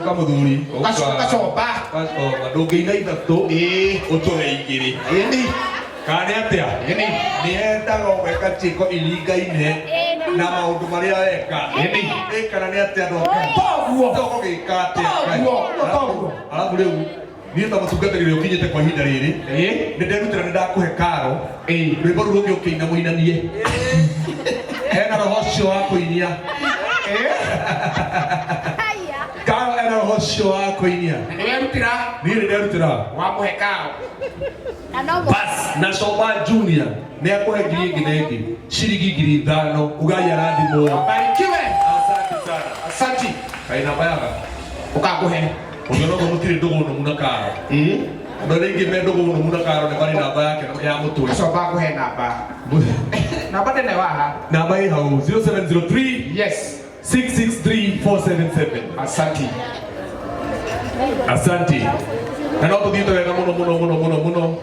Kamuduri. Kasopa. Dogi na ito. Otoreikiri. Ini. Kaneatea. Ini. Nienda gweka chiko iligaine na maundu maria eka. Ini. Eka neatea ndo. Toguo. Toko gikatea. Toguo. Alafu leo niĩ ta mũtungatĩri ũrĩa ũkinyĩte kwa ihinda rĩrĩ nĩ nderutĩra nĩ ndakũhe karo rwĩmbo rũrũ rũngĩ ũkĩina mũinanie hena roho ũcio wa kũinia Karo ena roho cio wa kũinia. Niĩ nĩnderutĩra. Wamũhe Karo. Bas, na Coba Junior nĩ akũhe ngiri ĩngĩ na ĩngĩ. Ciringi 5,000 ugai arathimwo. Barikiwe. Asante sana. Asante. Kaina bayaga. Ũkakũhe. Ũngĩona mũtirĩ ndũgũ mũno na Karo. Andũ rĩngĩ me ndũgũ mũno na Karo nĩ bari namba yake ya mũtwe. Acoba akũhe namba. Namba ndene waha. Namba ĩ hau 0703 Yes. 663 477. Asante. Asante. Na no tũthiĩte wega mũno.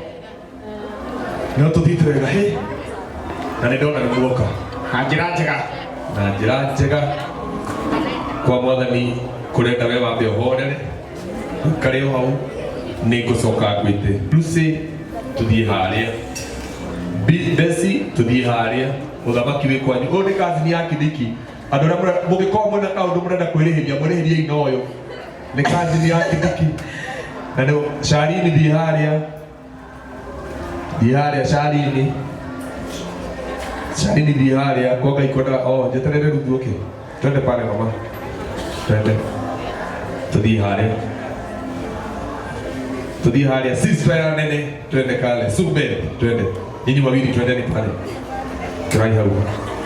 No tũthiĩte wega he. Na nĩ ndona nĩ muoka. Na njĩra njega. Na njĩra njega. Kwa Mwathani kũrenda we wambe ũhorere. Karĩ o hau nĩ ngũcoka ngwĩte. Lucy tũthiĩ harĩa. Besi tũthiĩ harĩa. Mũthamaki wĩ kwanyu. Ũyũ nĩ kazini ya Kidiki. Andũ arĩa mũngĩkorwo mwĩna kaũndũ mũrenda kwĩrĩhĩria mwĩrĩhĩriei na ũyũ. Nĩ kazini ya Kidiki. Na nĩ Sharini thiĩ harĩa. Thiĩ harĩa Sharini. Sharini thiĩ harĩa. Kwa Ngai kwendaga njeterere Ruthu ũke. Twende pale mama. Twende. Tũthiĩ harĩa. Tũthiĩ harĩa. Sister ya nene. Twende kale. Sube. Twende. Nyinyi wawili twendeni pale. Kirai hau.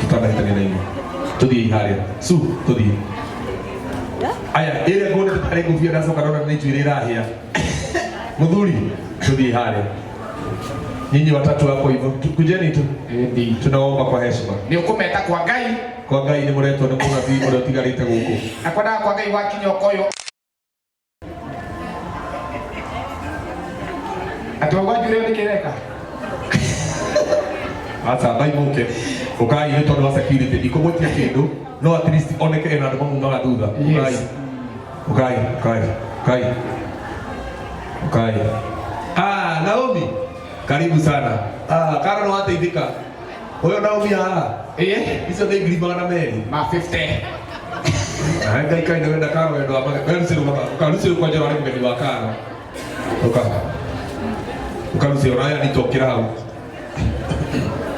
Tutandahitania na inyuĩ. Tũthiĩ harĩa. Su, tũthiĩ. Aya, ĩrĩa ngũne tũtarĩ ngũbia ndacoka ndona nĩ njuĩrĩ ĩrahĩa. Mũthuri, tũthiĩ harĩa. Nyinyi watatu hapo hivyo. Kujeni tu. Tunaomba kwa heshima. Nĩ ũkũmeta kwa Ngai. Kwa Ngai nĩ mũretwo nĩ mũnabii ũrĩa ũtigarĩte gũkũ. Na kwendaga kwa Ngai wakinya ũkoyo. Atũgwa njũrĩ nĩ kĩreka. Asa Ngai mũke. Ukai nĩ tondũ wa security. Ikũmũtia kĩndũ. No at least oneke ena andũ mamumaga thutha. Ukai. Naomi. Karibu sana. Karo no ateithĩka. Huyo Naomi haha. Icio nĩ ngiri 200. Ma 50. Ngai kaina wenda Karo wendo wa Lucero kwa njĩra nĩ mũgeni wa Karo. Lucero raya nitokĩra hau.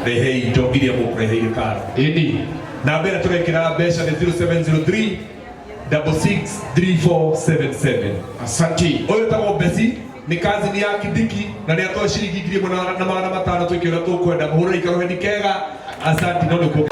Rehei indo iria mũkũreheire Karo. Namba ĩrĩa tũrekĩra mbeca nĩ 0703 663477. Asante. Ũyũ tagwo Besi nĩ kazini ya Kidiki na nĩ atoe ciringi 1,500 twĩke ũrĩa tũkwenda. Mũhũrĩre ikaroheni kega. Asante no nĩkuo.